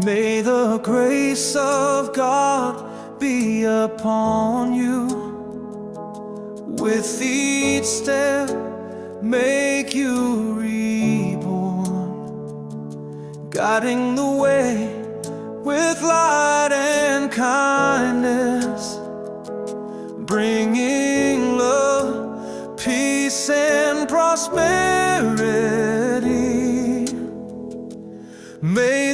May the grace of God be upon you. With each step, make you reborn, guiding the way with light and kindness, bringing love, peace, and prosperity. May